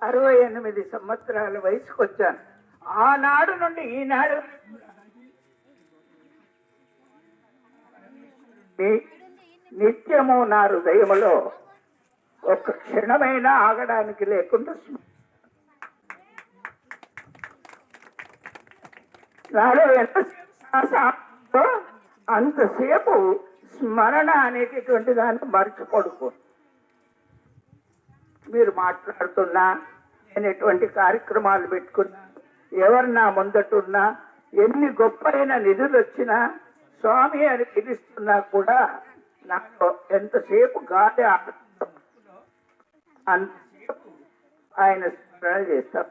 68 సంవత్సరాల వయసుకు వచ్చాను. ఆనాడు నుండి ఈనాడు నిత్యము నా హృదయములో ఒక్క క్షణమైనా ఆగడానికి లేకుండా నాలో ఎంతసేపు అంతసేపు స్మరణ అనేటటువంటి దాన్ని మర్చిపడుకో. మీరు మాట్లాడుతున్నా, నేను ఎటువంటి కార్యక్రమాలు పెట్టుకున్నా, ఎవరు నా ముందటున్నా, ఎన్ని గొప్పైన నిధులు వచ్చినా, స్వామి అని పిలుస్తున్నా కూడా నాకు ఎంతసేపు గాలి అంతసేపు ఆయన స్మరణ చేస్తాం.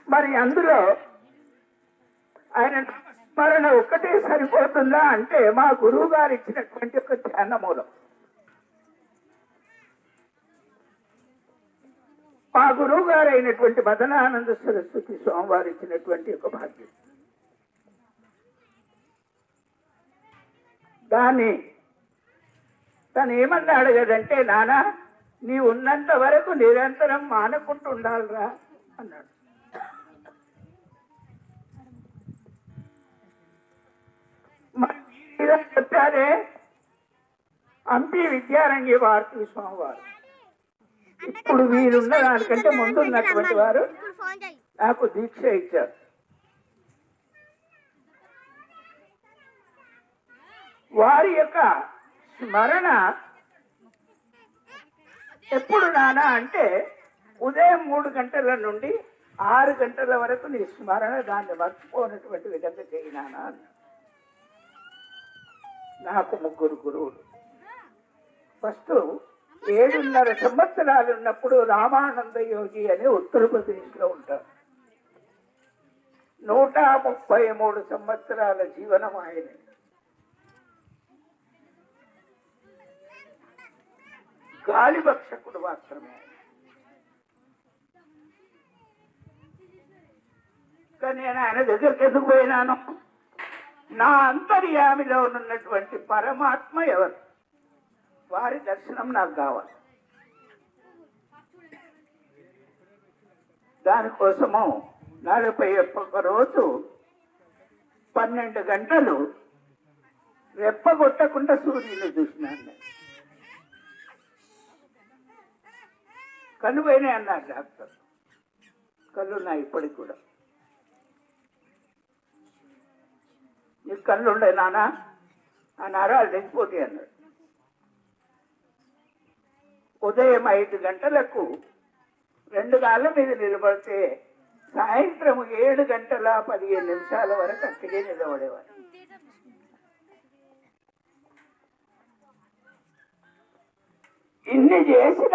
మరి అందులో ఆయన స్మరణ ఒక్కటే సరిపోతుందా అంటే మా గురువు గారు ఇచ్చినటువంటి ఒక ధ్యాన మూలం. మా గురువు గారు అయినటువంటి మదనానంద సరస్వతి స్వామివారు ఇచ్చినటువంటి ఒక భాగ్యం. దాన్ని తను ఏమన్నా అడగదంటే, నానా నీ ఉన్నంత వరకు నిరంతరం మానకుంటూ ఉండాలిరా అన్నాడు. చెప్పారే హంపి విద్యారంగి భారతీ స్వామివారు. ఇప్పుడు వీరున్న దానికంటే ముందు ఉన్నటువంటి వారు నాకు దీక్ష ఇచ్చారు. వారి యొక్క స్మరణ ఎప్పుడు నానా అంటే ఉదయం 3 గంటల నుండి 6 గంటల వరకు నీ స్మరణ దాన్ని మర్చిపోనటువంటి విధంగా చేయినానా. నాకు 3 గురువులు. ఫస్ట్ 7.5 సంవత్సరాలు ఉన్నప్పుడు రామానంద యోగి అని ఉత్తరప్రదేశ్లో ఉంటారు. 133 సంవత్సరాల జీవనం ఆయన. గాలి భక్షకుడు మాత్రమే. కానీ నేను ఆయన దగ్గరికి ఎందుకు పోయినాను? నా అంతర్యామిలో ఉన్నటువంటి పరమాత్మ ఎవరు, వారి దర్శనం నాకు కావాలి. దానికోసము 41 రోజు 12 గంటలు రెప్పగొట్టకుండా సూర్యుని చూసినాను. కళ్ళు పోయినాయి అన్నారు డాక్టర్. కళ్ళు ఉన్నాయి ఇప్పటికి కూడా. నీకు కళ్ళు ఉండే నానా, ఆ నరాలు తెగిపోతాయి అన్నాడు. ఉదయం 5 గంటలకు 2 కాళ్ళ మీద నిలబడితే సాయంత్రం 7 గంటల 15 నిమిషాల వరకు అక్కడే నిలబడేవారు. ఇన్ని చేసిన